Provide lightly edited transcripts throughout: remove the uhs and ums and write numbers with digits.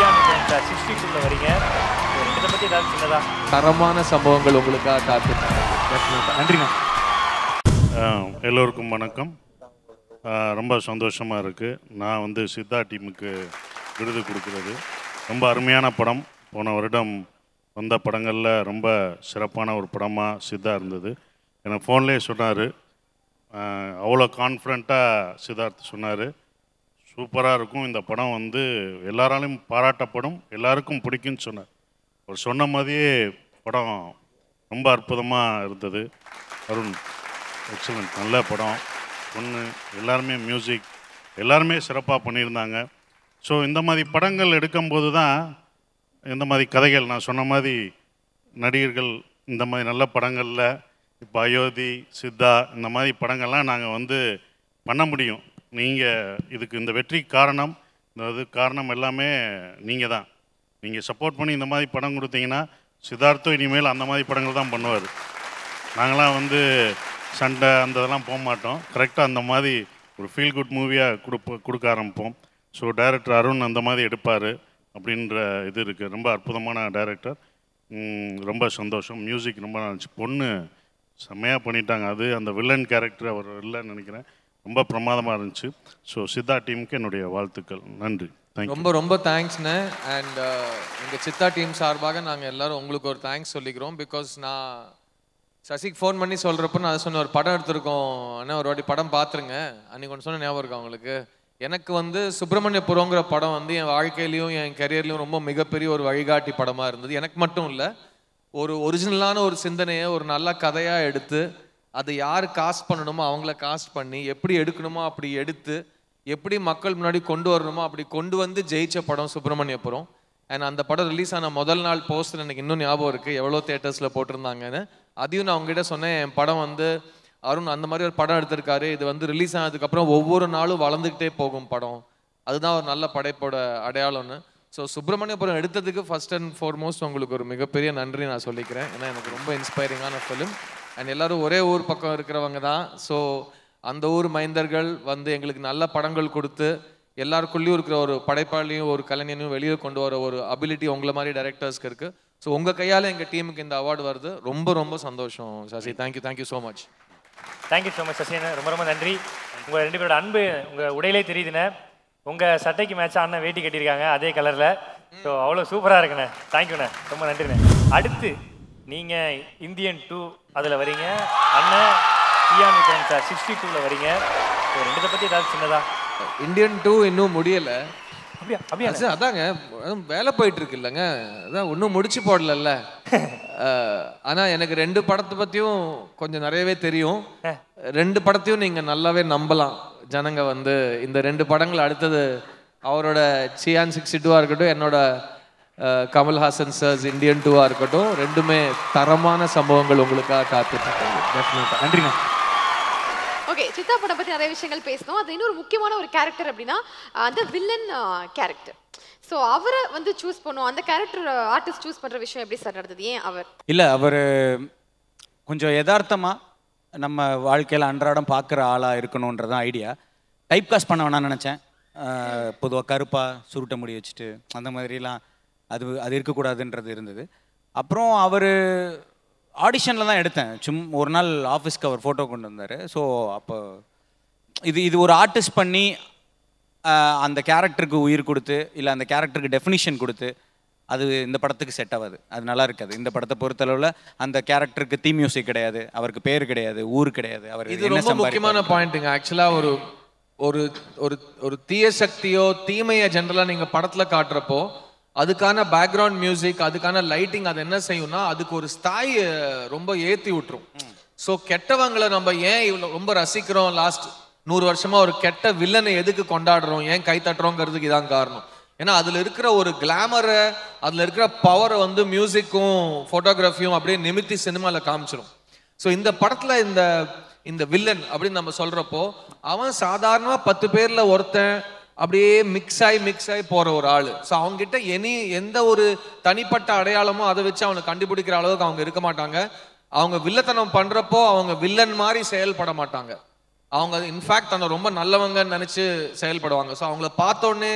Sir 62ல வரீங்க. இதை பற்றி ஏதாவது சின்னதா தரமான சம்பவங்கள் உங்களுக்காக காத்துருக்கேன். நன்றிண்ணா. எல்லோருக்கும் வணக்கம். ரொம்ப சந்தோஷமாக இருக்குது. நான் வந்து சித்தா டீமுக்கு விருது கொடுக்குறது. ரொம்ப அருமையான படம். போன வருடம் வந்த படங்களில் ரொம்ப சிறப்பான ஒரு படமாக சித்தா இருந்தது. எனக்கு ஃபோன்லேயே சொன்னார், அவ்வளோ கான்ஃபிடண்ட்டாக சித்தார்த் சொன்னார், சூப்பராக இருக்கும் இந்த படம், வந்து எல்லாராலையும் பாராட்டப்படும், எல்லாருக்கும் பிடிக்குன்னு சொன்னார். அவர் சொன்ன மாதிரியே படம் ரொம்ப அற்புதமாக இருந்தது. அருண் எக்ஸலண்ட், நல்ல படம். பொண்ணு எல்லாருமே மியூசிக் எல்லாருமே சிறப்பாக பண்ணியிருந்தாங்க. ஸோ இந்த மாதிரி படங்கள் எடுக்கும்போது தான் இந்த மாதிரி கதைகள், நான் சொன்ன மாதிரி நடிகர்கள் இந்த மாதிரி நல்ல படங்களில் இப்போ அயோத்தி, சித்தா இந்த மாதிரி படங்கள்லாம் நாங்கள் வந்து பண்ண முடியும். நீங்கள் இதுக்கு இந்த வெற்றி காரணம், இந்த இது காரணம் எல்லாமே நீங்கள் தான். நீங்கள் சப்போர்ட் பண்ணி இந்த மாதிரி படம் கொடுத்தீங்கன்னா சித்தார்த்தும் இனிமேல் அந்த மாதிரி படங்கள் தான் பண்ணுவார். நாங்களாம் வந்து சண்டை அந்த இதெல்லாம் போக மாட்டோம். கரெக்டாக அந்த மாதிரி ஒரு ஃபீல் குட் மூவியாக கொடுக்க ஆரம்பிப்போம். ஸோ டைரக்டர் அருண் அந்த மாதிரி எடுப்பார் அப்படின்ற இது இருக்குது. ரொம்ப அற்புதமான டைரக்டர். ரொம்ப சந்தோஷம். மியூசிக் ரொம்ப இருந்துச்சு. பொண்ணு செம்மையாக பண்ணிட்டாங்க. அது அந்த வில்லன் கேரக்டர் அவர் இல்லைன்னு நினைக்கிறேன். ரொம்ப பிரமாதமாக இருந்துச்சு. ஸோ சித்தா டீமுக்கு என்னுடைய வாழ்த்துக்கள். நன்றி. ரொம்ப ரொம்ப தேங்க்ஸ்ண்ணே. அண்ட் எங்கள் சித்தா டீம் சார்பாக நாங்கள் எல்லோரும் உங்களுக்கு ஒரு தேங்க்ஸ் சொல்லிக்கிறோம். பிகாஸ் நான் சசிக்கு ஃபோன் பண்ணி சொல்கிறப்ப நான் அதை சொன்னேன், ஒரு படம் எடுத்திருக்கோம் அண்ணா, ஒரு வாட்டி படம் பார்த்துருங்க அன்றைக்கி ஒன்று சொன்ன ஞாபகம் இருக்கா உங்களுக்கு? எனக்கு வந்து சுப்பிரமணியபுரங்கிற படம் வந்து என் வாழ்க்கையிலையும் என் கரியர்லையும் ரொம்ப மிகப்பெரிய ஒரு வழிகாட்டி படமாக இருந்தது. எனக்கு மட்டும் இல்லை, ஒரு ஒரிஜினலான ஒரு சிந்தனையை ஒரு நல்ல கதையாக எடுத்து அதை யார் காஸ்ட் பண்ணணுமோ அவங்கள காஸ்ட் பண்ணி எப்படி எடுக்கணுமோ அப்படி எடுத்து எப்படி மக்கள் முன்னாடி கொண்டு வரணுமோ அப்படி கொண்டு வந்து ஜெயிச்ச படம் சுப்பிரமணியபுரம். அண்ட் அந்த படம் ரிலீஸ் ஆன முதல் நாள் போஸ்டர் எனக்கு இன்னும் ஞாபகம் இருக்குது, எவ்வளோ தேட்டர்ஸில் போட்டிருந்தாங்கன்னு. அதையும் நான் அவங்ககிட்ட சொன்னேன், என் படம் வந்து அருண் அந்த மாதிரி ஒரு படம் எடுத்திருக்காரு, இது வந்து ரிலீஸ் ஆனதுக்கப்புறம் ஒவ்வொரு நாளும் வளர்ந்துக்கிட்டே போகும் படம், அதுதான் ஒரு நல்ல படைப்போட அடையாளம்னு. ஸோ சுப்பிரமணியபுரம் எடுத்ததுக்கு ஃபர்ஸ்ட் அண்ட் ஃபார்மோஸ்ட் உங்களுக்கு ஒரு மிகப்பெரிய நன்றி நான் சொல்லிக்கிறேன். ஏன்னா எனக்கு ரொம்ப இன்ஸ்பைரிங்கான ஃபிலிம். அண்ட் எல்லோரும் ஒரே ஊர் பக்கம் இருக்கிறவங்க தான். ஸோ அந்த ஊர் மைந்தர்கள் வந்து எங்களுக்கு நல்ல படங்கள் கொடுத்து எல்லாருக்குள்ளேயும் இருக்கிற ஒரு படைப்பாளியும் ஒரு கலைஞனையும் வெளியே கொண்டு வர ஒரு அபிலிட்டி உங்களை மாதிரி டைரக்டர்ஸ்க்கு இருக்குது. ஸோ உங்கள் கையால் எங்கள் டீமுக்கு இந்த அவார்டு வருது. ரொம்ப ரொம்ப சந்தோஷம் Sasi. Thank you so much. Thank you so much சசின். ரொம்ப ரொம்ப நன்றி. உங்கள் 2 பேரோட அன்பு உங்கள் உடையிலே தெரியுதுண்ணே. உங்கள் சட்டைக்கு மேட்சாக அண்ணன் வேட்டி கட்டியிருக்காங்க அதே கலரில். ஸோ அவ்வளோ சூப்பராக இருக்குண்ணே. தேங்க்யூண்ணே, ரொம்ப நன்றிண்ணே. அடுத்து நீங்கள் இந்தியன் 2 அதில் வரீங்க, அண்ணன் சியான் விக்ரம் சார் 62ல வரீங்க. ஸோ 2 பற்றி ஏதாவது சின்னதா? இந்தியன் 2 இன்னும் முடியலை. அப்படியா? அதாங்க வேலை போயிட்டு இருக்கு இல்லைங்க, அதான் ஒன்றும் முடிச்சு போடல. ஆனால் எனக்கு 2 படத்தை பற்றியும் கொஞ்சம் நிறையவே தெரியும். 2 படத்தையும் நீங்கள் நல்லாவே நம்பலாம். ஜனங்க வந்து இந்த 2 படங்கள் அடுத்தது அவரோட சியான் 62 இருக்கட்டும், என்னோட கமல்ஹாசன் சார்ஸ் இந்தியன் 2 இருக்கட்டும், 2மே தரமான சம்பவங்கள் உங்களுக்காக காத்துட்டு. நன்றிண்ணா. ஓகே, சித்தா படம் பற்றி நிறைய விஷயங்கள் பேசணும். அது இன்னொரு முக்கியமான ஒரு கேரக்டர் அப்படின்னா அந்த வில்லன் கேரக்டர். ஸோ அவரை வந்து சூஸ் பண்ணும், அந்த கேரக்டர் ஆர்டிஸ்ட் சூஸ் பண்ணுற விஷயம் எப்படி சார் நடந்தது? ஏன் அவர்? இல்லை, அவர் கொஞ்சம் யதார்த்தமாக நம்ம வாழ்க்கையில் அன்றாடம் பார்க்குற ஆளாக இருக்கணுன்றதான் ஐடியா. டைப் காஸ்ட் பண்ண வேணாம்னு நினச்சேன். பொதுவாக கருப்பாக சுருட்ட முடி வச்சுட்டு அந்த மாதிரிலாம் அது இருக்கக்கூடாதுன்றது இருந்தது. அப்புறம் அவர் ஆடிஷனில் தான் எடுத்தேன். ஒரு நாள் ஆஃபீஸ்க்கு அவர் ஃபோட்டோ கொண்டு வந்தார். ஸோ அப்போ இது ஒரு ஆர்டிஸ்ட் பண்ணி அந்த கேரக்டருக்கு உயிர் கொடுத்து இல்லை அந்த கேரக்டருக்கு டெஃபினிஷன் கொடுத்து அது இந்த படத்துக்கு செட் ஆகாது, அது நல்லா இருக்காது. இந்த படத்தை பொறுத்தளவில் அந்த கேரக்டருக்கு தீ மியூசிக் கிடையாது, அவருக்கு பேர் கிடையாது, ஊர் கிடையாது. அவர் இது ரொம்ப முக்கியமான பாயிண்ட்டுங்க. ஆக்சுவலாக ஒரு ஒரு ஒரு தீய சக்தியோ தீமையை ஜென்ரலாக நீங்கள் படத்தில் காட்டுறப்போ அதுக்கான பேக்ரவுண்ட் மியூசிக், அதுக்கான லைட்டிங், அது என்ன செய்யும்னா அதுக்கு ஒரு ஸ்தாய் ரொம்ப ஏற்றி விட்டுரும். ஸோ கெட்டவங்களை நம்ம ஏன் இவ்வளோ ரொம்ப ரசிக்கிறோம், லாஸ்ட் 100 வருஷமா ஒரு கெட்ட வில்லனை எதுக்கு கொண்டாடுறோம், ஏன் கை தட்டுறோங்கிறதுக்கு இதான் காரணம். ஏன்னா அதில் இருக்கிற ஒரு கிளாமரை, அதில் இருக்கிற பவரை வந்து மியூசிக்கும் ஃபோட்டோகிராஃபியும் அப்படியே நிமித்தி சினிமாவில் காமிச்சிடும். ஸோ இந்த படத்தில் இந்த வில்லன் அப்படின்னு நம்ம சொல்கிறப்போ அவன் சாதாரணமாக 10 பேரில் ஒருத்தன் அப்படியே மிக்ஸ் ஆகி போகிற ஒரு ஆள். ஸோ அவங்ககிட்ட எந்த ஒரு தனிப்பட்ட அடையாளமோ அதை வச்சு அவனை கண்டுபிடிக்கிற அளவுக்கு அவங்க இருக்க மாட்டாங்க. அவங்க வில்லத்தனம் பண்ணுறப்போ அவங்க வில்லன் மாதிரி செயல்பட மாட்டாங்க. அவங்க இன்ஃபேக்ட் தன்னை ரொம்ப நல்லவங்கன்னு நினச்சி செயல்படுவாங்க. ஸோ அவங்கள பார்த்தோன்னே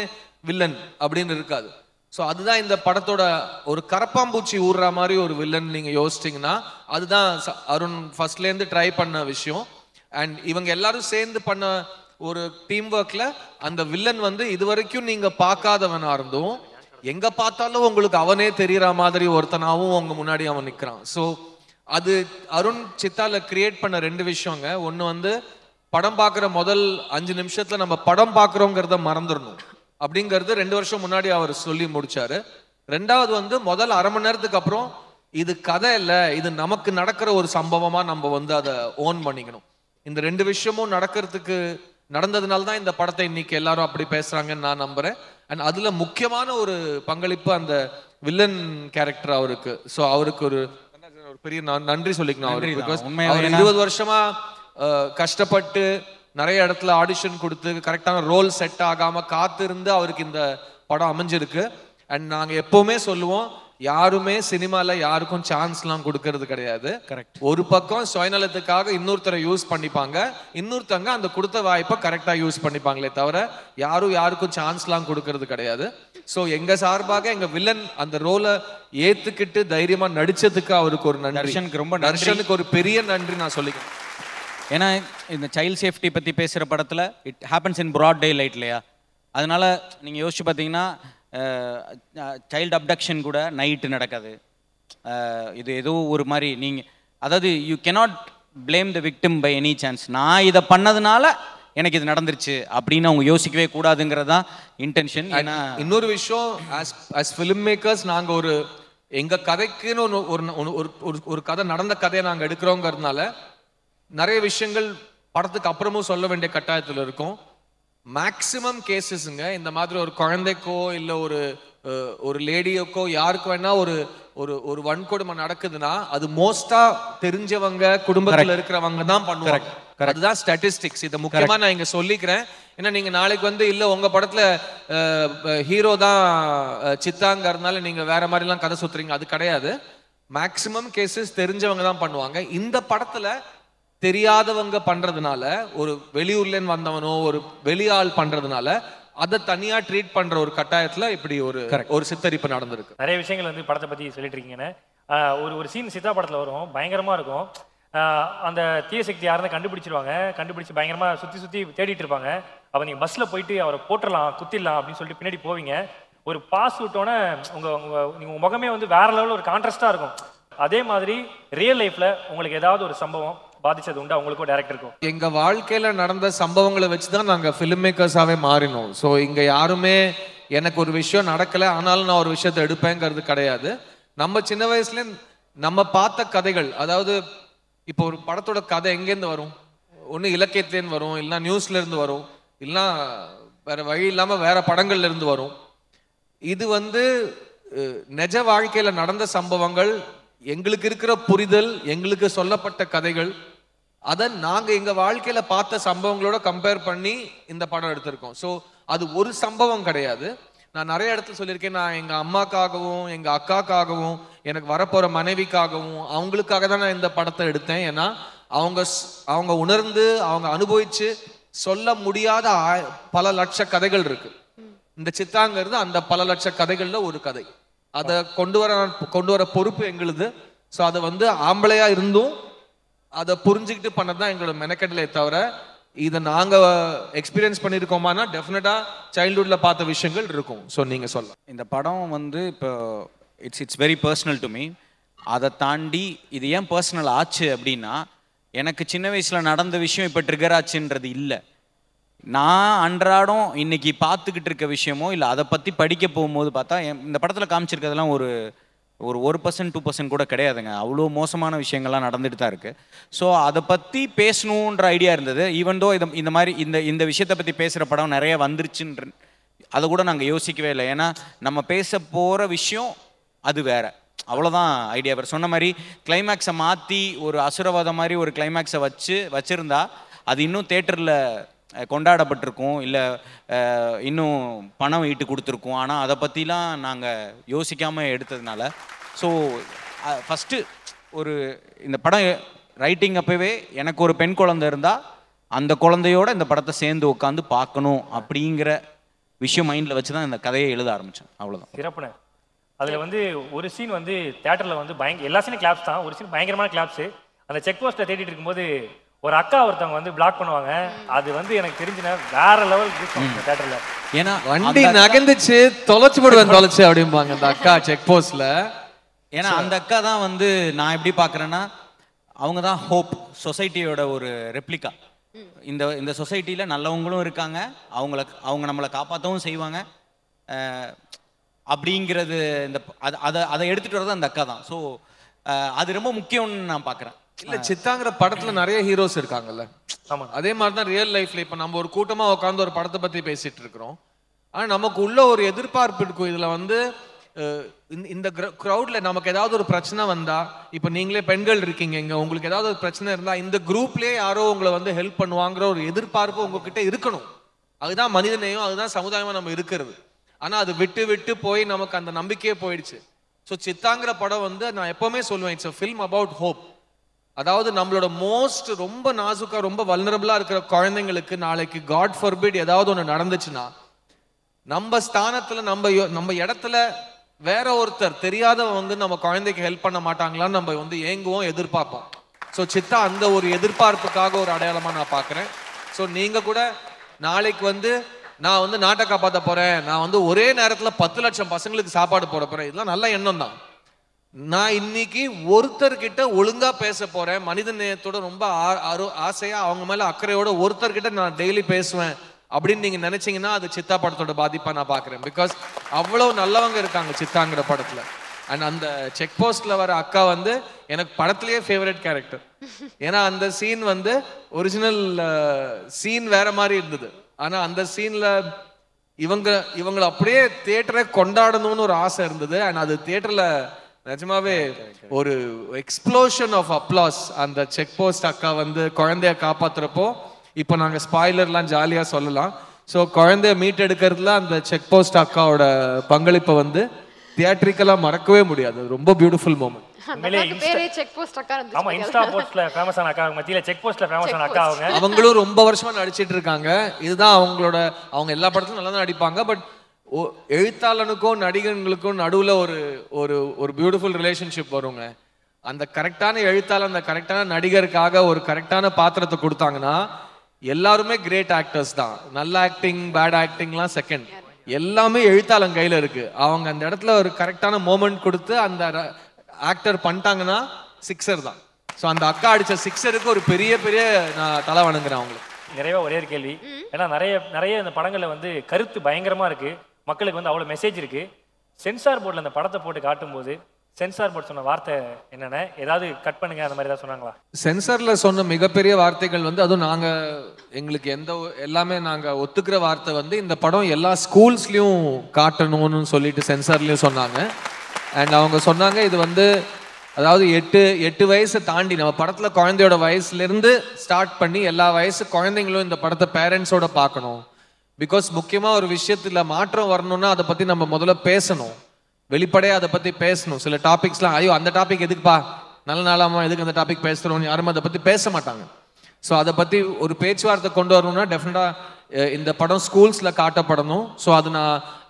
வில்லன் அப்படின்னு இருக்காது. ஸோ அதுதான் இந்த படத்தோட ஒரு கரப்பாம்பூச்சி ஊடுற மாதிரி ஒரு வில்லன் நீங்கள் யோசிச்சிங்கன்னா அதுதான் அருண் ஃபர்ஸ்ட்லேருந்து ட்ரை பண்ண விஷயம். அண்ட் இவங்க எல்லாரும் சேர்ந்து பண்ண ஒரு டீம் ஒர்க்கில் அந்த வில்லன் வந்து இது வரைக்கும் நீங்கள் பார்க்காதவனா இருந்தும் எங்கே பார்த்தாலும் உங்களுக்கு அவனே தெரிகிற மாதிரி ஒருத்தனாகவும் அவங்க முன்னாடி அவன் நிற்கிறான். ஸோ அது அருண் சித்தால கிரியேட் பண்ண 2 விஷயங்க. ஒன்று வந்து படம் பார்க்குற முதல் 5 நிமிஷத்தில் நம்ம படம் பார்க்குறோங்கிறத மறந்துடணும் அப்படிங்கிறது 2 வருஷம் முன்னாடி அவர் சொல்லி முடிச்சாரு. 2வது வந்து முதல் அரை மணி நேரத்துக்கு அப்புறம் இது கதை இல்லை, இது நமக்கு நடக்கிற ஒரு சம்பவமா நம்ம வந்து அதை ஓன் பண்ணிக்கணும். இந்த 2 விஷயமும் நடந்ததுனால தான் இந்த படத்தை இன்னைக்கு எல்லாரும் அப்படி பேசுறாங்கன்னு நான் நம்புறேன். அண்ட் அதுல முக்கியமான ஒரு பங்களிப்பு அந்த வில்லன் கேரக்டர் அவருக்கு. ஸோ அவருக்கு ஒரு பெரிய நன்றி சொல்லிக்கணும் அவருக்கு. பிகாஸ் அவர் 20 வருஷமா கஷ்டப்பட்டு நிறைய இடத்துல ஆடிஷன் கொடுத்து கரெக்டான ரோல் செட் ஆகாம காத்திருந்து அவருக்கு இந்த படம் அமைஞ்சிருக்கு. அண்ட் நாங்க எப்பவுமே சொல்லுவோம், யாருமே சினிமால யாருக்கும் சான்ஸ்லாம் கொடுக்கறது கிடையாது. கரெக்ட். ஒரு பக்கம் சுயநலத்துக்காக இன்னொருத்தரை யூஸ் பண்ணிப்பாங்க, இன்னொருத்தங்க அந்த கொடுத்த வாய்ப்பை கரெக்டா யூஸ் பண்ணிப்பாங்களே தவிர யாரும் யாருக்கும் சான்ஸ்லாம் கொடுக்கறது கிடையாது. ஸோ எங்க சார்பாக எங்க வில்லன் அந்த ரோலை ஏத்துக்கிட்டு தைரியமா நடிச்சதுக்கு அவருக்கு ஒரு நன்றி. தர்ஷனுக்கு ஒரு பெரிய நன்றி நான் சொல்லிக்கிறேன். ஏன்னா இந்த சைல்ட் சேஃப்டி பற்றி பேசுகிற படத்தில் it happens in broad daylight இல்லையா? அதனால் நீங்கள் யோசிச்சு பார்த்தீங்கன்னா சைல்டு அப்டக்ஷன் கூட நைட்டு நடக்காது. இது ஏதோ ஒரு மாதிரி நீங்கள் அதாவது you cannot blame the victim by any chance. நான் இதை பண்ணதுனால எனக்கு இது நடந்துருச்சு அப்படின்னு அவங்க யோசிக்கவே கூடாதுங்கிறது தான் இன்டென்ஷன். ஏன்னா இன்னொரு விஷயம், ஆஸ் ஃபிலிம் மேக்கர்ஸ் நாங்கள் ஒரு எங்கள் கதைக்குன்னு ஒரு கதை நடந்த கதையை நாங்கள் எடுக்கிறோங்கிறதுனால நிறைய விஷயங்கள் படத்துக்கு அப்புறமும் சொல்ல வேண்டிய கட்டாயத்தில் இருக்கும். மேக்சிமம் கேசஸ்ங்க இந்த மாதிரி ஒரு குழந்தைக்கோ இல்லை ஒரு லேடியோக்கோ யாருக்கு வேணா ஒரு வன்கொடுமை நடக்குதுன்னா அது மோஸ்டா தெரிஞ்சவங்க குடும்பத்தில் இருக்கிறவங்க தான் பண்ணுவாங்க. அதுதான் ஸ்டாட்டிஸ்டிக்ஸ். இதை முக்கியமா நான் இங்க சொல்லிக்கிறேன். ஏன்னா நீங்க நாளைக்கு வந்து இல்ல உங்க படத்துல ஹீரோ தான் சித்தாங்கிறதுனால நீங்க வேற மாதிரிலாம் கதை சுத்துறீங்க, அது கிடையாது. மேக்சிமம் கேசஸ் தெரிஞ்சவங்க தான் பண்ணுவாங்க. இந்த படத்துல தெரியாதவங்க பண்றதுனால, ஒரு வெளியூர்லேன்னு வந்தவனோ ஒரு வெளியாள் பண்றதுனால அதை தனியா ட்ரீட் பண்ற ஒரு கட்டாயத்துல இப்படி ஒரு சித்தரிப்பு நடந்திருக்கு. நிறைய விஷயங்கள் வந்து படத்தை பத்தி சொல்லிட்டு இருக்கீங்கன்னு ஒரு சீன் சித்தா படத்துல வரும், பயங்கரமா இருக்கும். அந்த தீய சக்தி யாருன்னு கண்டுபிடிச்சு பயங்கரமா சுத்தி தேடிட்டு இருப்பாங்க. அப்ப நீங்க பஸ்ல போயிட்டு அவரை போட்டுடலாம் குத்திடலாம் அப்படின்னு சொல்லிட்டு பின்னாடி போவீங்க. ஒரு பாஸ் விட்டோன்னே உங்க முகமே வந்து வேற லெவலில் ஒரு கான்ட்ராஸ்டா இருக்கும். அதே மாதிரி ரியல் லைஃப்ல உங்களுக்கு ஏதாவது ஒரு சம்பவம் பாதிச்சது உண்டு அவங்களுக்கும் டைரக்டருக்கும்? எங்க வாழ்க்கையில நடந்த சம்பவங்களை வச்சுதான் நாங்க ஃபிலிம் மேக்கர்ஸாவே மாறினோம். ஸோ இங்க யாருமே எனக்கு ஒரு விஷயம் நடக்கல ஆனாலும் நான் ஒரு விஷயத்தை எடுப்பேங்கிறது கிடையாது. நம்ம சின்ன வயசுல நம்ம பார்த்த கதைகள், அதாவது இப்போ ஒரு படத்தோட கதை எங்கேருந்து வரும்? ஒன்று இலக்கியத்துலேருந்து வரும், இல்லைன்னா நியூஸ்ல இருந்து வரும், இல்லைன்னா வேற வழி இல்லாம வேற படங்கள்ல இருந்து வரும். இது வந்து நிஜ வாழ்க்கையில நடந்த சம்பவங்கள், எங்களுக்கு இருக்கிற புரிதல், எங்களுக்கு சொல்லப்பட்ட கதைகள், அதை நாங்க எங்க வாழ்க்கையில பார்த்த சம்பவங்களோட கம்பேர் பண்ணி இந்த படம் எடுத்திருக்கோம். ஸோ அது ஒரு சம்பவம் கிடையாது. நான் நிறைய இடத்துல சொல்லியிருக்கேன், நான் எங்க அம்மாக்காகவும் எங்க அக்காக்காகவும் எனக்கு வரப்போற மனைவிக்காகவும் அவங்களுக்காக தான் நான் இந்த படத்தை எடுத்தேன். ஏன்னா அவங்க உணர்ந்து அவங்க அனுபவிச்சு சொல்ல முடியாத பல லட்ச கதைகள் இருக்கு. இந்த சித்தாங்கிறது அந்த பல லட்ச கதைகள்ல ஒரு கதை. அதை கொண்டு வர பொறுப்பு எங்களுது. ஸோ அதை வந்து ஆம்பளையா இருந்தும் அதை புரிஞ்சுக்கிட்டு பண்ணதான் எங்களோட மெனக்கெடலே தவிர இதை நாங்க எக்ஸ்பீரியன்ஸ் பண்ணியிருக்கோமானா டெஃபினட்டா சைல்ட்ஹுட்ல பார்த்த விஷயங்கள் இருக்கும். ஸோ நீங்க சொல்லலாம். இந்த படம் வந்து இப்போ it's very personal to me. அதை தாண்டி இது ஏன் பர்சனல் ஆச்சு அப்படின்னா, எனக்கு சின்ன வயசுல நடந்த விஷயம் இப்போ ட்ரிகர் ஆச்சுன்றது இல்லை. நான் அன்றாடம் இன்னைக்கு பார்த்துக்கிட்டு இருக்க விஷயமோ இல்லை அதை பற்றி படிக்க போகும்போது பார்த்தா இந்த படத்தில் காமிச்சிருக்கிறதுலாம் ஒரு 1% 2% கூட கிடையாதுங்க. அவ்வளோ மோசமான விஷயங்கள்லாம் நடந்துட்டு தான் இருக்குது. ஸோ அதை பற்றி பேசணுன்ற ஐடியா இருந்தது. ஈவன்தோ இந்த மாதிரி இந்த விஷயத்தை பற்றி பேசுகிற படம் நிறைய வந்துருச்சுன்ற அதை கூட நாங்கள் யோசிக்கவே இல்லை. ஏன்னா நம்ம பேச போகிற விஷயம் அது வேற, அவ்வளோதான் ஐடியா. வேறு சொன்ன மாதிரி கிளைமேக்ஸை மாற்றி ஒரு அசுரவாதம் மாதிரி ஒரு கிளைமேக்ஸை வச்சுருந்தா அது இன்னும் தேட்டரில் கொண்டாடப்பட்டிருக்கும், இல்லை இன்னும் பணம் ஈட்டு கொடுத்துருக்கோம். ஆனால் அதை பற்றிலாம் நாங்கள் யோசிக்காமல் எடுத்ததுனால. ஸோ ஃபஸ்ட்டு இந்த படம் ரைட்டிங் அப்போவே எனக்கு ஒரு பெண் குழந்தை இருந்தால் அந்த குழந்தையோட இந்த படத்தை சேர்ந்து உட்காந்து பார்க்கணும் அப்படிங்கிற விஷயம் மைண்டில் வச்சு தான் இந்த கதையை எழுத ஆரம்பித்தேன். அவ்வளோதான். சிறப்புண்ணே. அதில் வந்து ஒரு சீன் வந்து தேட்டரில் வந்து எல்லா சீனும் கிளாப்ஸ் தான். ஒரு சீன் பயங்கரமான கிளாப்ஸு. அந்த செக் போஸ்ட்டில் தேடிட்டு இருக்கும்போது ஒரு அக்கா ஒருத்தவங்க வந்து பிளாக் பண்ணுவாங்க. அது வந்து எனக்கு தெரிஞ்சுனா வேற லெவல் தேட்டரில். ஏன்னா வண்டி நகர்ந்துச்சு தொலைச்சு போடுவேன் தொலைச்சு அப்படிம்பாங்க அந்த அக்கா செக் போஸ்ட்ல. ஏன்னா அந்த அக்கா தான் வந்து நான் எப்படி பார்க்குறேன்னா அவங்க தான் ஹோப், சொசைட்டியோட ஒரு ரெப்ளிகா. இந்த சொசைட்டியில் நல்லவங்களும் இருக்காங்க, அவங்க நம்மளை காப்பாற்றவும் செய்வாங்க அப்படிங்கிறது இந்த அதை எடுத்துகிட்டு வரது அந்த அக்கா தான். ஸோ அது ரொம்ப முக்கியம்னு நான் பார்க்குறேன். இல்ல சித்தாங்கிற படத்துல நிறைய ஹீரோஸ் இருக்காங்கல்ல. ஆமா. அதே மாதிரி தான் ரியல் லைஃப்ல இப்ப நம்ம ஒரு கூட்டமா உட்காந்து ஒரு படத்தை பத்தி பேசிட்டு இருக்கிறோம். ஆனா நமக்கு உள்ள ஒரு எதிர்பார்ப்பு இருக்கும். இதுல வந்து இந்த க்ரௌட்ல நமக்கு ஏதாவது ஒரு பிரச்சனை வந்தா, இப்ப நீங்களே பெண்கள் இருக்கீங்க இங்க, உங்களுக்கு ஏதாவது ஒரு பிரச்சனை இருந்தா இந்த குரூப்லயே யாரோ உங்களை வந்து ஹெல்ப் பண்ணுவாங்கிற ஒரு எதிர்பார்ப்பு உங்ககிட்ட இருக்கணும். அதுதான் மனிதநேயம், அதுதான் சமுதாயமா நம்ம இருக்கிறது. ஆனா அது விட்டு விட்டு போய் நமக்கு அந்த நம்பிக்கையே போயிடுச்சு. ஸோ சித்தாங்கிற படம் வந்து நான் எப்பவுமே சொல்லுவேன், it's a film about hope. அதாவது நம்மளோட ரொம்ப நாசுக்கா ரொம்ப வல்னரபிளா இருக்கிற குழந்தைங்களுக்கு நாளைக்கு காட் ஃபர்பிட் ஏதாவது ஒன்று நடந்துச்சுன்னா நம்ம ஸ்தானத்துல நம்ம இடத்துல வேற ஒருத்தர் தெரியாதவங்க வந்து நம்ம குழந்தைக்கு ஹெல்ப் பண்ண மாட்டாங்களான்னு நம்ம வந்து ஏங்குவோம், எதிர்பார்ப்போம். ஸோ சித்தா அந்த ஒரு எதிர்பார்ப்புக்காக ஒரு அடையாளமா நான் பார்க்குறேன். ஸோ நீங்க கூட நாளைக்கு வந்து நான் வந்து நாட்டை காப்பாற்ற போறேன், நான் வந்து ஒரே நேரத்துல 10 லட்சம் பசங்களுக்கு சாப்பாடு போட போறேன், இதெல்லாம் நல்ல எண்ணம் தான். நான் இன்னைக்கு ஒருத்தர்கிட்ட ஒழுங்கா பேச போறேன், மனித நேயத்தோட ரொம்ப ஆசையா அவங்க மேல அக்கறையோட ஒருத்தர்கிட்ட நான் டெய்லி பேசுவேன் அப்படின்னு நீங்க நினைச்சீங்கன்னா அது சித்தா படத்தோட பாதிப்பா நான் பாக்குறேன். பிகாஸ் அவ்வளவு நல்லவங்க இருக்காங்க சித்தாங்கிற படத்துல. அண்ட் அந்த செக் போஸ்ட்ல வர அக்கா வந்து எனக்கு படத்திலேயே ஃபேவரட் கேரக்டர். ஏன்னா அந்த சீன் வந்து ஒரிஜினல் சீன் வேற மாதிரி இருந்தது. ஆனா அந்த சீன்ல இவங்களை அப்படியே தியேட்டரை கொண்டாடணும்னு ஒரு ஆசை இருந்தது. அண்ட் அது தியேட்டர்ல நிஜமாவே ஒரு எக்ஸ்ப்ளோஷன் ஆஃப் அப்ளாஸ். அந்த செக் போஸ்ட் அக்கா வந்து குழந்தைய காப்பாத்துறப்போ, இப்போ நாங்க ஸ்பாய்லர்லாம் ஜாலியா சொல்லலாம். ஸோ குழந்தைய மீட் எடுக்கிறதுல அந்த செக் போஸ்ட் அக்காவோட பங்களிப்பை வந்து தியேட்டரிக்கலா மறக்கவே முடியாது. ரொம்ப பியூட்டிஃபுல் மூமெண்ட். அவங்களும் ரொம்ப வருஷமா நடிச்சிட்டு இருக்காங்க. இதுதான் அவங்க எல்லா படத்துலும் நல்லா தான் நடிப்பாங்க. பட் எழுத்தாளனுக்கும் நடிகர்களுக்கும் நடுவுல ஒரு பியூட்டிஃபுல் ரிலேஷன்ஷிப் வருங்க. அந்த கரெக்டான எழுத்தாளர் அந்த கரெக்டான நடிகருக்காக ஒரு கரெக்டான பாத்திரத்தை கொடுத்தாங்கன்னா எல்லாருமே கிரேட் ஆக்டர்ஸ் தான். நல்ல ஆக்டிங் பேட் ஆக்டிங்லாம் செகண்ட், எல்லாமே எழுத்தாளன் கையில இருக்கு. அவங்க அந்த இடத்துல ஒரு கரெக்டான மோமெண்ட் கொடுத்து அந்த ஆக்டர் பண்ணிட்டாங்கன்னா சிக்ஸர் தான். ஸோ அந்த அக்கா அடிச்ச சிக்ஸருக்கு ஒரு பெரிய நான் தலை வணங்குறேன் அவங்களுக்கு. நிறைய ஒரே ஒரு கேள்வி. ஏன்னா நிறைய இந்த படங்கள்ல வந்து கருத்து பயங்கரமா இருக்கு, மக்களுக்கு வந்து அவ்வளோ மெசேஜ் இருக்கு. சென்சார் போர்டில் அந்த படத்தை போட்டு காட்டும்போது சென்சார் போர்டு சொன்ன வார்த்தை என்னென்ன, ஏதாவது கட் பண்ணுங்க அந்த மாதிரி ஏதாவது சொன்னாங்களா? சென்சார்ல சொன்ன மிகப்பெரிய வார்த்தைகள் வந்து அதுவும் எங்களுக்கு எல்லாமே நாங்க ஒத்துக்கிற வார்த்தை வந்து இந்த படம் எல்லா ஸ்கூல்ஸ்லயும் காட்டணும்னு சொல்லிட்டு சென்சார்லயும் சொன்னாங்க. அண்ட் அவங்க சொன்னாங்க இது வந்து அதாவது 8 வயசை தாண்டி நம்ம படத்துல குழந்தையோட வயசுல இருந்து ஸ்டார்ட் பண்ணி எல்லா வயசு குழந்தைங்களும் இந்த படத்தை பேரண்ட்ஸோட பார்க்கணும். பிகாஸ் முக்கியமா ஒரு விஷயத்துல மாற்றம் வரணும்னா அதை பத்தி நம்ம முதல்ல பேசணும், வெளிப்படையா அதை பத்தி பேசணும். சில டாபிக்ஸ்லாம் ஐயோ அந்த டாபிக் எதுக்குப்பா, நல்ல நாளாமா எதுக்கு அந்த டாபிக் பேசுறோம், யாரும் அதை பத்தி பேச மாட்டாங்க. ஸோ அதை பத்தி ஒரு பேச்சுவார்த்தை கொண்டு வரணும்னா டெஃபினட்டா இந்த படம் ஸ்கூல்ஸ்ல காட்டப்படணும். ஸோ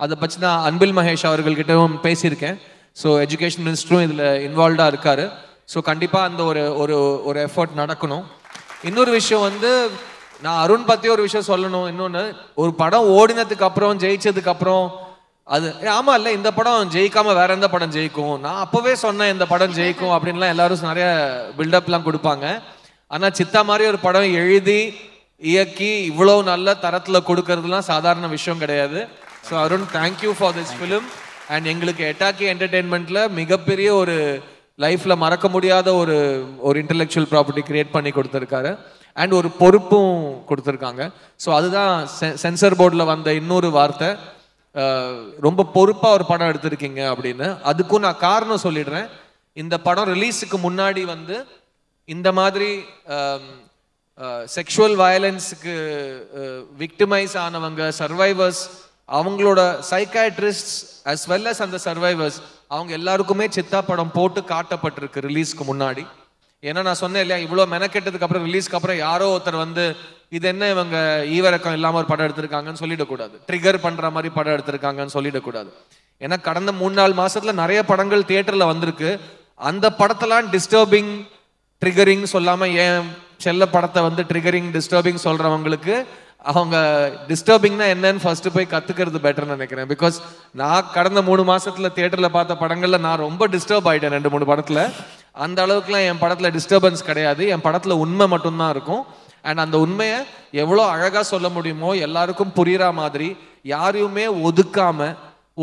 அதை பற்றி நான் அன்பில் மகேஷ் அவர்கள்கிட்டவும் பேசியிருக்கேன். ஸோ எஜுகேஷன் மினிஸ்டரும் இதில் இன்வால்வ்டாக இருக்காரு. ஸோ கண்டிப்பாக அந்த ஒரு எஃபர்ட் நடக்கணும். இன்னொரு விஷயம் வந்து நான் அருண் பற்றி ஒரு விஷயம் சொல்லணும். இன்னொன்று, ஒரு படம் ஓடினதுக்கு அப்புறம் ஜெயிச்சதுக்கு அப்புறம் அது ஆமாம் இல்லை இந்த படம் ஜெயிக்காமல் வேற எந்த படம் ஜெயிக்கும், நான் அப்போவே சொன்னேன் இந்த படம் ஜெயிக்கும் அப்படின்லாம் எல்லாரும் நிறைய பில்டப்லாம் கொடுப்பாங்க. ஆனால் சித்தா மாதிரி ஒரு படம் எழுதி இயக்கி இவ்வளோ நல்ல தரத்தில் கொடுக்கறதுலாம் சாதாரண விஷயம் கிடையாது. So Arun, thank you for this film. And எங்களுக்கு எட்டாக்கி என்டர்டெயின்மெண்ட்ல மிகப்பெரிய ஒரு லைஃப்ல மறக்க முடியாத ஒரு இன்டெலெக்சுவல் ப்ராப்பர்ட்டி கிரியேட் பண்ணி கொடுத்துருக்காரு. அண்ட் ஒரு பொறுப்பும் கொடுத்துருக்காங்க. ஸோ அதுதான் சென்சர் போர்டில் வந்த இன்னொரு வார்த்தை, ரொம்ப பொறுப்பாக ஒரு படம் எடுத்திருக்கீங்க அப்படின்னு. அதுக்கும் நான் காரணம் சொல்லிடுறேன். இந்த படம் ரிலீஸுக்கு முன்னாடி வந்து இந்த மாதிரி செக்ஷுவல் வயலன்ஸுக்கு விக்டிமைஸ் ஆனவங்க, சர்வைவர்ஸ், அவங்களோட சைக்காட்ரிஸ்ட் அஸ் வெல் அஸ் அந்த சர்வைவர்ஸ் அவங்க எல்லாருக்குமே சித்தா படம் போட்டு காட்டப்பட்டிருக்கு ரிலீஸ்க்கு முன்னாடி. ஏன்னா நான் சொன்னேன் இல்லையா, இவ்வளோ மெனக்கெட்டதுக்கு அப்புறம் ரிலீஸ்க்கு அப்புறம் யாரோ ஒருத்தர் வந்து இது என்ன இவங்க ஈவரக்கம் இல்லாமல் ஒரு படம் எடுத்திருக்காங்கன்னு சொல்லிடக்கூடாது, ட்ரிகர் பண்ணுற மாதிரி படம் எடுத்திருக்காங்கன்னு சொல்லிடக்கூடாது. ஏன்னா கடந்த 3-4 மாசத்துல நிறைய படங்கள் தியேட்டரில் வந்திருக்கு. அந்த படத்தெல்லாம் டிஸ்டர்பிங் ட்ரிகரிங் சொல்லாமல் ஏன் செல்ல படத்தை வந்து ட்ரிகரிங் டிஸ்டர்பிங் சொல்கிறவங்களுக்கு அவங்க டிஸ்டர்பிங்னா என்னன்னு ஃபர்ஸ்ட் போய் கற்றுக்கிறது பெட்டர்னு நினைக்கிறேன். பிகாஸ் நான் கடந்த 3 மாசத்துல தியேட்டரில் பார்த்த படங்களில் நான் ரொம்ப டிஸ்டர்ப் ஆகிட்டேன் 2-3 படத்தில். அந்த அளவுக்குலாம் என் படத்தில் டிஸ்டர்பன்ஸ் கிடையாது. என் படத்தில் உண்மை மட்டும்தான் இருக்கும். அண்ட் அந்த உண்மையை எவ்வளோ அழகாக சொல்ல முடியுமோ, எல்லாருக்கும் புரிகிற மாதிரி, யாரையுமே ஒதுக்காம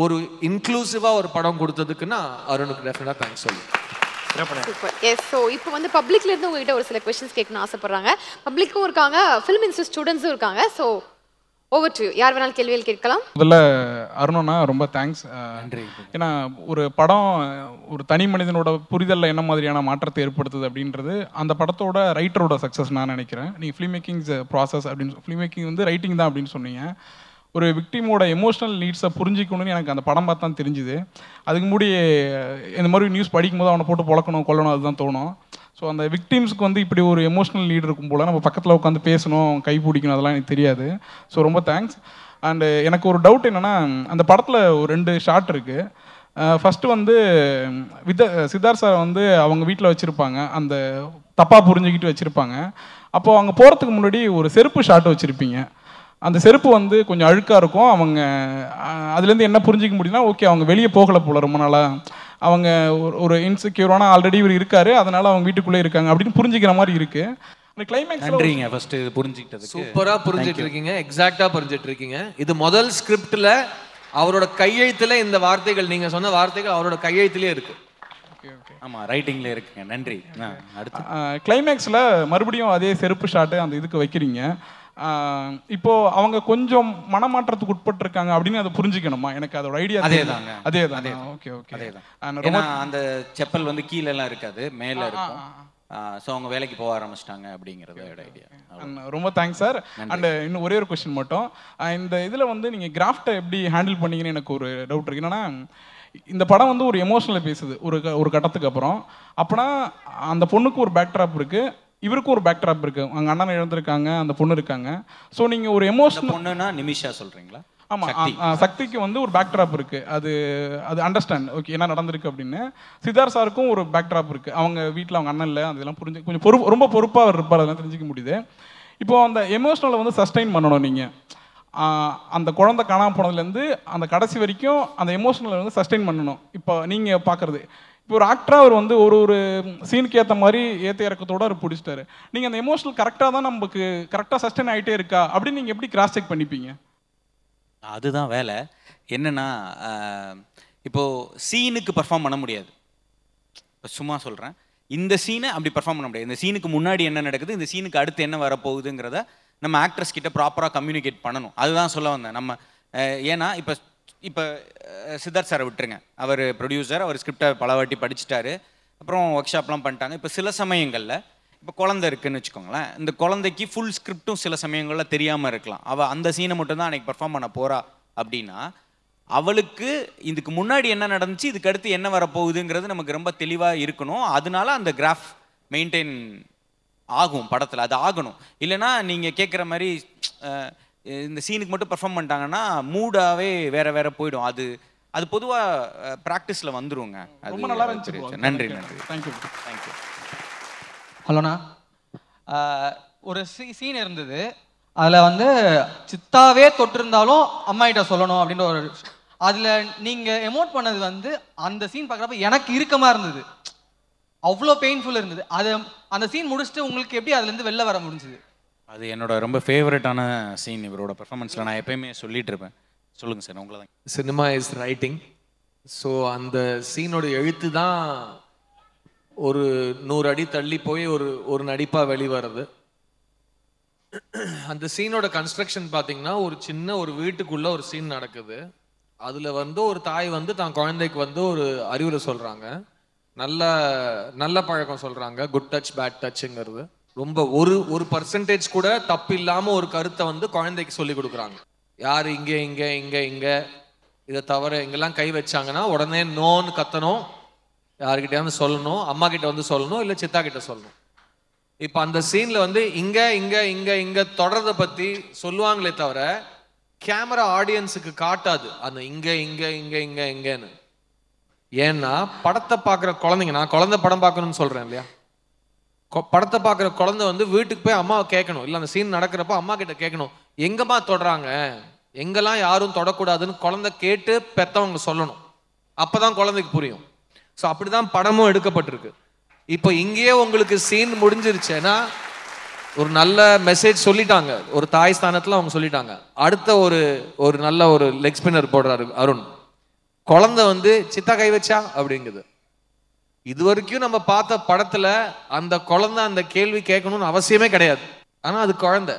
ஒரு இன்க்ளூசிவாக ஒரு படம் கொடுத்ததுக்குன்னா அருணுக்கு டெஃபினட்டாக தேங்க்ஸ் சொல்லு. சூப்பர். எஸ், ஸோ இப்போ வந்து பப்ளிக்ல இருந்து உங்ககிட்ட ஒரு சில கொஸ்டின்ஸ் கேட்கணும்னு ஆசைப்படுறாங்க. பப்ளிக்கும் இருக்காங்க, ஃபிலிம் இன்ஸ்டியூட் ஸ்டூடெண்ட்ஸும் இருக்காங்க. ஸோ ஓவர் டு யார் வேணாலும் கேள்விகள் கேட்கலாம். முதல்ல அருணா ரொம்ப தேங்க்ஸ். ஏன்னா ஒரு படம் ஒரு தனி மனிதனோட புரிதலில் என்ன மாதிரியான மாற்றத்தை ஏற்படுத்துது அப்படின்றது அந்த படத்தோட ரைட்டரோட சக்ஸஸ் நான் நினைக்கிறேன். நீங்கள் ஃபிலிம் மேக்கிங்ஸ் ப்ராசஸ் அப்படின்னு, ஃபிலிம் மேக்கிங் வந்து ரைட்டிங் தான் அப்படின்னு சொன்னீங்க. ஒரு விக்டிமோட எமோஷனல் நீட்ஸை புரிஞ்சிக்கணும்னு எனக்கு அந்த படம் பார்த்து தான் தெரிஞ்சுது. அதுக்கு முன்னாடி இந்த மாதிரி நியூஸ் படிக்கும்போது அவனை போட்டு பொழக்கணும் கொல்லணும் அதுதான் தோணும். ஸோ அந்த விக்டிம்ஸ்க்கு வந்து இப்படி ஒரு எமோஷனல் நீட் இருக்கும் போல், நம்ம பக்கத்தில் உட்காந்து பேசணும், கை பிடிக்கணும், அதெல்லாம் எனக்கு தெரியாது. ஸோ ரொம்ப தேங்க்ஸ். அண்டு எனக்கு ஒரு டவுட் என்னென்னா, அந்த படத்தில் ஒரு 2 ஷாட் இருக்குது. ஃபஸ்ட்டு வந்து சித்தார்த் சார் வந்து அவங்க வீட்டில் வச்சுருப்பாங்க, அந்த தப்பாக புரிஞ்சுக்கிட்டு வச்சுருப்பாங்க. அப்போது அவங்க போகிறதுக்கு முன்னாடி ஒரு செருப்பு ஷாட் வச்சுருப்பீங்க. அந்த செருப்பு வந்து கொஞ்சம் அழுக்காக இருக்கும். அவங்க அதுலேருந்து என்ன புரிஞ்சிக்க முடியும்னா, ஓகே அவங்க வெளியே போகலை போல் ரொம்ப நாளாக, அவங்க ஒரு இன்செக்யூரான ஆல்ரெடி இவர் இருக்காரு, அதனால அவங்க வீட்டுக்குள்ளே இருக்காங்க அப்படின்னு புரிஞ்சிக்கிற மாதிரி இருக்கு. அந்த கிளைமேக்ஸ் நன்றிங்க ஃபர்ஸ்ட் இது புரிஞ்சிக்கிட்டதுக்கு. சூப்பராக புரிஞ்சிட்டு இருக்கீங்க, எக்ஸாக்டாக புரிஞ்சிட்டு இருக்கீங்க. இது முதல் ஸ்கிரிப்டில் அவரோட கையெழுத்தில் இந்த வார்த்தைகள், நீங்கள் சொன்ன வார்த்தைகள் அவரோட கையெழுத்திலே இருக்கு. ஆமாம், ரைட்டிங்ல இருக்குங்க. நன்றி. அடுத்து கிளைமேக்ஸில் மறுபடியும் அதே செருப்பு ஷாட்டு அந்த இதுக்கு வைக்கிறீங்க. இப்போ அவங்க கொஞ்சம் மனமாற்றத்துக்கு உட்பட்டிருக்காங்க அப்படின்னு அதை புரிஞ்சுக்கணுமா? எனக்கு அதோட ஐடியா அதேதாங்க. அதேதான். Okay okay. ஏன்னா அந்த செப்பல் வந்து கீழெல்லாம் இருக்காது, மேலே இருக்கும். ஸோ அவங்க வேலைக்கு போக ஆரம்பிச்சிட்டாங்க அப்படிங்கிறது ஐடியா. ரொம்ப தேங்க்ஸ் சார். அண்ட் இன்னும் ஒரே ஒரு கொஸ்டின் மட்டும், இந்த இதில் வந்து நீங்கள் கிராஃப்டை எப்படி ஹேண்டில் பண்ணீங்கன்னு எனக்கு ஒரு டவுட் இருக்கு. என்னன்னா, இந்த படம் வந்து ஒரு எமோஷனலை பேசுது ஒரு கட்டத்துக்கு அப்புறம். அப்போனா அந்த பொண்ணுக்கு ஒரு பேக்ட்ராப் இருக்குது, இவருக்கும் ஒரு பேக்ட்ராப் இருக்குது. அவங்க அண்ணன் இழந்திருக்காங்க, அந்த பொண்ணு இருக்காங்க. ஸோ நீங்கள் ஒரு எமோஷனல் பொண்ணுன்னா நிமிஷா சொல்கிறீங்களா? ஆமாம், சக்திக்கு வந்து ஒரு பேக்ட்ராப் இருக்குது. அது அண்டர்ஸ்டாண்ட் ஓகே என்ன நடந்திருக்கு அப்படின்னு. சித்தார்த் சாருக்கும் ஒரு பேக்ட்ராப் இருக்குது. அவங்க வீட்டில் அவங்க அண்ணன் இல்லை, அதெல்லாம் புரிஞ்சு கொஞ்சம் ரொம்ப பொறுப்பாக அவர் இருப்பார், அதெல்லாம் தெரிஞ்சிக்க முடியுது. இப்போது அந்த எமோஷனலை வந்து சஸ்டைன் பண்ணணும் நீங்கள். அந்த குழந்தை காணாமல் போனதுலேருந்து அந்த கடைசி வரைக்கும் அந்த எமோஷனலை வந்து சஸ்டைன் பண்ணணும். இப்போ நீங்கள் பார்க்குறது, இப்போ ஒரு ஆக்டராக அவர் வந்து ஒரு சீனுக்கு ஏற்ற மாதிரி ஏற்ற இறக்கத்தோடு அவர் பிடிச்சிட்டாரு. நீங்கள் அந்த எமோஷனல் கரெக்டாக தான் நமக்கு கரெக்டாக சஸ்டைன் ஆகிட்டே இருக்கா அப்படின்னு நீங்கள் எப்படி கிராஸ் செக் பண்ணிப்பீங்க? அதுதான் வேலை. என்னன்னா, இப்போது சீனுக்கு பர்ஃபார்ம் பண்ண முடியாது. இப்போ சும்மா சொல்கிறேன், இந்த சீனை அப்படி பர்ஃபார்ம் பண்ண முடியாது. இந்த சீனுக்கு முன்னாடி என்ன நடக்குது, இந்த சீனுக்கு அடுத்து என்ன வரப்போகுதுங்கிறத நம்ம ஆக்ட்ரஸ் கிட்ட ப்ராப்பராக கம்யூனிகேட் பண்ணணும். அதுதான் சொல்ல வந்தேன். நம்ம ஏன்னா இப்போ சித்தார்த் சாரை விட்டுருங்க, அவர் ப்ரொடியூசர், அவர் ஸ்கிரிப்டை பல வாட்டி படிச்சுட்டாரு, அப்புறம் ஒர்க் ஷாப்லாம் பண்ணிட்டாங்க. இப்போ சில சமயங்களில் இப்போ குழந்தை இருக்குதுன்னு வச்சுக்கோங்களேன், இந்த குழந்தைக்கு ஃபுல் ஸ்கிரிப்டும் சில சமயங்களில் தெரியாமல் இருக்கலாம். அவள் அந்த சீனை மட்டும்தான் அன்றைக்கி பர்ஃபார்ம் பண்ண போகிறா அப்படின்னா, அவளுக்கு இதுக்கு முன்னாடி என்ன நடந்துச்சு, இதுக்கு அடுத்து என்ன வரப்போகுதுங்கிறது நமக்கு ரொம்ப தெளிவாக இருக்கணும். அதனால அந்த கிராஃப் மெயின்டைன் ஆகும் படத்தில், அது ஆகணும். இல்லைனா நீங்கள் கேட்குற மாதிரி இந்த சீனுக்கு மட்டும் பர்ஃபார்ம் பண்ணிட்டாங்கன்னா மூடாகவே வேற போயிடும். அது பொதுவாக ப்ராக்டிஸில் வந்துருங்க. ரொம்ப நல்லா இருந்துச்சு. நன்றி. தேங்க்யூ. ஹலோண்ணா, ஒரு சீன் இருந்தது, அதில் வந்து சித்தாவே தொட்டிருந்தாலும் அம்மாகிட்ட சொல்லணும் அப்படின்ற ஒரு, அதில் நீங்கள் எமோட் பண்ணது வந்து அந்த சீன் பார்க்குறப்ப எனக்கு இறுக்கமாக இருந்தது, அவ்வளோ பெயின்ஃபுல் இருந்தது. அந்த சீன் முடிச்சுட்டு உங்களுக்கு எப்படி அதுலேருந்து வெளில வர முடிஞ்சுது? அது என்னோட ரொம்ப ஃபேவரட்டான சீன் இவரோட பெர்ஃபார்மன்ஸில். நான் எப்பயுமே சொல்லிட்டு இருப்பேன். சொல்லுங்கள் சார், உங்களை தான். Cinema is writing. ஸோ அந்த சீனோட எழுத்து தான் ஒரு 100 அடி தள்ளி போய் ஒரு நடிப்பாக வெளிவருது. அந்த சீனோட கன்ஸ்ட்ரக்ஷன் பார்த்தீங்கன்னா, ஒரு வீட்டுக்குள்ள ஒரு சீன் நடக்குது. அதில் வந்து ஒரு தாய் வந்து தான் குழந்தைக்கு வந்து ஒரு அறிவுரை சொல்கிறாங்க, நல்ல பழக்கம் சொல்கிறாங்க, குட் டச் பேட் டச்சுங்கிறது. ரொம்ப ஒரு பர்சன்டேஜ் கூட தப்பு இல்லாமல் ஒரு கருத்தை வந்து குழந்தைக்கு சொல்லி கொடுக்குறாங்க. யார் இங்கே இதை தவிர எங்கெல்லாம் கை வச்சாங்கன்னா உடனே நோன்னு கத்தணும், யார்கிட்டயாவது சொல்லணும், அம்மா கிட்ட வந்து சொல்லணும், இல்லை சித்தா கிட்ட சொல்லணும். இப்போ அந்த சீன்ல வந்து இங்க இங்க இங்க இங்க தொடர்றதை பத்தி சொல்லுவாங்களே தவிர கேமரா ஆடியன்ஸுக்கு காட்டாது அந்த இங்க இங்க இங்க இங்க இங்கன்னு. ஏன்னா படத்தை பார்க்குற குழந்தைங்க, நான் குழந்தை படம் பார்க்கணும்னு சொல்றேன் இல்லையா, படத்தை பார்க்குற குழந்தை வந்து வீட்டுக்கு போய் அம்மாவை கேட்கணும், இல்லை அந்த சீன் நடக்கிறப்ப அம்மா கிட்ட கேட்கணும், எங்கம்மா தொடுறாங்க, எங்கெல்லாம் யாரும் தொடக்கூடாதுன்னு குழந்தை கேட்டு பெற்றவங்க சொல்லணும். அப்பதான் குழந்தைக்கு புரியும். ஸோ அப்படிதான் படமும் எடுக்கப்பட்டிருக்கு. இப்போ இங்கேயே உங்களுக்கு சீன் முடிஞ்சிருச்சுன்னா ஒரு நல்ல மெசேஜ் சொல்லிட்டாங்க, ஒரு தாய் ஸ்தானத்தில் அவங்க சொல்லிட்டாங்க. அடுத்த ஒரு நல்ல ஒரு லெக் ஸ்பின்னர் போடுறாரு அருண். குழந்தை வந்து சித்தா கை வச்சா அப்படிங்குது. இது வரைக்கும் நம்ம பார்த்த படத்துல அந்த குழந்தை அந்த கேள்வி கேட்கணும்னு அவசியமே கிடையாது. ஆனா அது குழந்தை,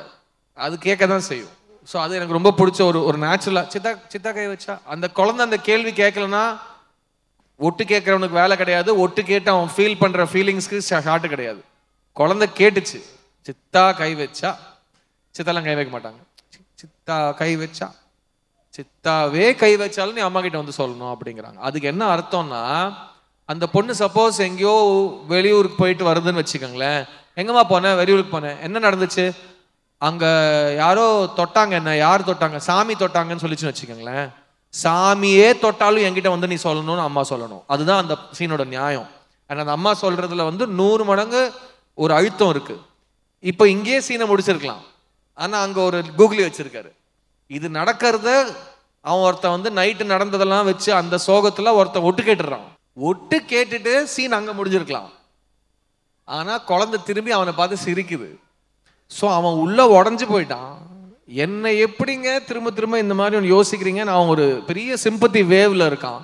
அது கேட்க தான் செய்யும். ஸோ அது எனக்கு ரொம்ப பிடிச்ச ஒரு நேச்சுரலா சித்தா கை வச்சா. அந்த குழந்தை அந்த கேள்வி கேட்கலன்னா ஒட்டு கேட்கறவனுக்கு வேலை கிடையாது, ஒட்டு கேட்டு அவன் ஃபீல் பண்ற ஃபீலிங்ஸ்க்கு ஷார்ட் கிடையாது. குழந்தை கேட்டுச்சு சித்தா கை வச்சா, சித்தாலாம் கை வைக்க மாட்டாங்க, சித்தா கை வச்சா, சித்தாவே கை வச்சாலும் நீ அம்மா கிட்ட வந்து சொல்லணும் அப்படிங்கிறாங்க. அதுக்கு என்ன அர்த்தம்னா, அந்த பொண்ணு சப்போஸ் எங்கேயோ வெளியூருக்கு போயிட்டு வருதுன்னு வச்சுக்கோங்களேன், எங்கம்மா போனேன், வெளியூருக்கு போனேன், என்ன நடந்துச்சு, அங்க யாரோ தொட்டாங்க, என்ன யார் தொட்டாங்க, சாமி தொட்டாங்கன்னு சொல்லிச்சுன்னு வச்சுக்கோங்களேன், சாமியே தொட்டாலும் என்கிட்ட வந்து நீ சொல்லணும்னு அம்மா சொல்லணும். அதுதான் அந்த சீனோட நியாயம். அந்த அம்மா சொல்றதுல வந்து 100 மடங்கு ஒரு அழுத்தம் இருக்கு. இப்போ இங்கேயே சீனை முடிச்சிருக்கலாம், ஆனா அங்க ஒரு கூகுளி வச்சிருக்காரு. இது நடக்கிறத அவன் ஒருத்தன் வந்து நைட்டு நடந்ததெல்லாம் வச்சு அந்த சோகத்துல ஒருத்தன் ஒட்டு கேட்டுறான். ஒட்டு கேட்டுட்டு சீன் அங்க முடிஞ்சிருக்கலாம், ஆனா குழந்தை திரும்பி அவனை பார்த்து சிரிக்குது. ஸோ அவன் உள்ள உடஞ்சு போயிட்டான். என்னை எப்படிங்க திரும்ப திரும்ப இந்த மாதிரி ஒன்று யோசிக்கிறீங்கன்னு அவன் ஒரு பெரிய சிம்பத்தி வேவ்ல இருக்கான்.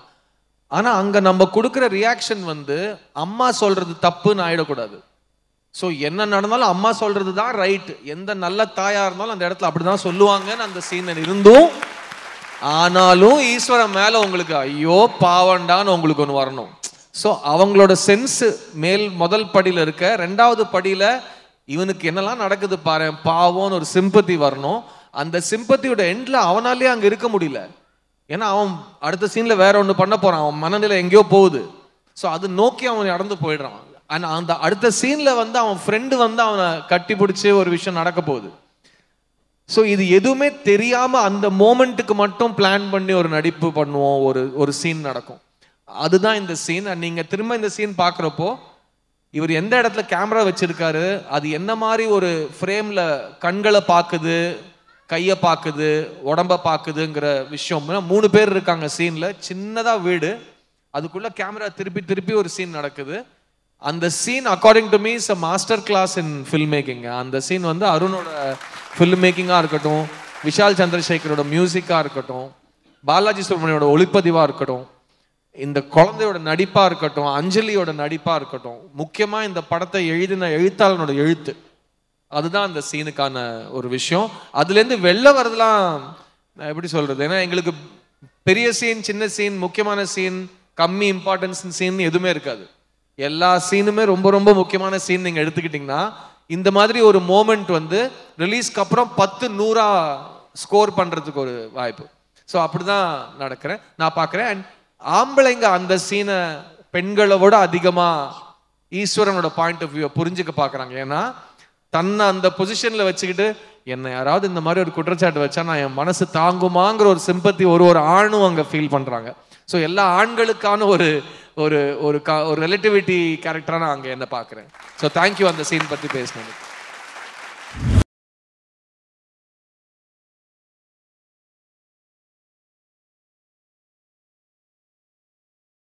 ஆனா அங்க நம்ம கொடுக்குற ரியாக்ஷன் வந்து அம்மா சொல்றது தப்புன்னு ஆயிடக்கூடாது. ஸோ என்ன நடந்தாலும் அம்மா சொல்றது தான் ரைட். எந்த நல்ல தாயா இருந்தாலும் அந்த இடத்துல அப்படிதான் சொல்லுவாங்கன்னு அந்த சீன் இருந்தும், ஆனாலும் ஈஸ்வரன் மேல உங்களுக்கு ஐயோ பாவண்டான்னு உங்களுக்கு ஒன்று வரணும். ஸோ அவங்களோட சென்ஸ் முதல் படியில இருக்க, 2வது படியில இவனுக்கு என்னெல்லாம் நடக்குது பாரு பாவம்னு ஒரு சிம்பத்தி வரணும். அந்த சிம்பத்தியோட எண்ட்ல அவனாலேயே அங்க இருக்க முடியல. ஏன்னா அவன் அடுத்த சீன்ல வேற ஒன்று பண்ண போறான், அவன் மனநிலை எங்கேயோ போகுது. ஸோ அது நோக்கி அவன் நடந்து போயிடுறான். அந்த அடுத்த சீன்ல வந்து அவன் ஃப்ரெண்டு வந்து அவனை கட்டி பிடிச்சி ஒரு விஷயம் நடக்க போகுது. ஸோ இது எதுவுமே தெரியாம அந்த மோமெண்ட்டுக்கு மட்டும் பிளான் பண்ணி ஒரு நடிப்பு பண்ணுவோம், ஒரு சீன் நடக்கும். அதுதான் இந்த சீன். நீங்க திரும்ப இந்த சீன் பார்க்குறப்போ இவர் எந்த இடத்துல கேமரா வச்சிருக்காரு, அது என்ன மாதிரி ஒரு ஃப்ரேம்ல கண்களை பார்க்குது, கையை பார்க்குது, உடம்ப பார்க்குதுங்கிற விஷயம். 3 பேர் இருக்காங்க சீன்ல, சின்னதா வீடு, அதுக்குள்ள கேமரா திருப்பி திருப்பி ஒரு சீன் நடக்குது. அந்த scene according to me is a master class in filmmaking. அந்த சீன் வந்து அருணோட ஃபில்ம் மேக்கிங்காக இருக்கட்டும், விஷால் சந்திரசேகரோட மியூசிக்காக இருக்கட்டும், பாலாஜி சுப்ரமணியோட ஒளிப்பதிவாக இருக்கட்டும், இந்த குழந்தையோட நடிப்பா இருக்கட்டும், அஞ்சலியோட நடிப்பா இருக்கட்டும், முக்கியமா இந்த படத்தை எழுதின எழுத்தாளனோட எழுத்து, அதுதான் அந்த சீனுக்கான ஒரு விஷயம். அதுல இருந்து வெளில வரதுலாம் எப்படி சொல்றது, ஏன்னா எங்களுக்கு பெரிய சீன், சின்ன சீன், முக்கியமான சீன், கம்மி இம்பார்ட்டன்ஸ் சீன் எதுவுமே இருக்காது. எல்லா சீனுமே ரொம்ப ரொம்ப முக்கியமான சீன் நீங்க எடுத்துக்கிட்டீங்கன்னா, இந்த மாதிரி ஒரு மோமெண்ட் வந்து ரிலீஸ்க்கு அப்புறம் 10-100 ஸ்கோர் பண்றதுக்கு ஒரு வாய்ப்பு. ஸோ அப்படிதான் நான் பார்க்குறேன். அண்ட் ஆம்பளைங்க அந்த சீனை பெண்களை விட அதிகமா ஈஸ்வரனோட பாயிண்ட் ஆஃப் வியூ புரிஞ்சுக்க பார்க்குறாங்க. ஏன்னா தன்னை அந்த பொசிஷன்ல வச்சுக்கிட்டு என்னை யாராவது இந்த மாதிரி ஒரு குற்றச்சாட்டு வச்சா நான் என் மனசு தாங்குமாங்கிற ஒரு சிம்பத்தி ஒரு ஆணும் அங்கே ஃபீல் பண்றாங்க. ஸோ எல்லா ஆண்களுக்கான ஒரு ஒரு ரிலேட்டிவிட்டி கேரக்டரா நான் அங்கே என்ன பார்க்குறேன். ஸோ தேங்க்யூ அந்த சீன் பற்றி பேசினது.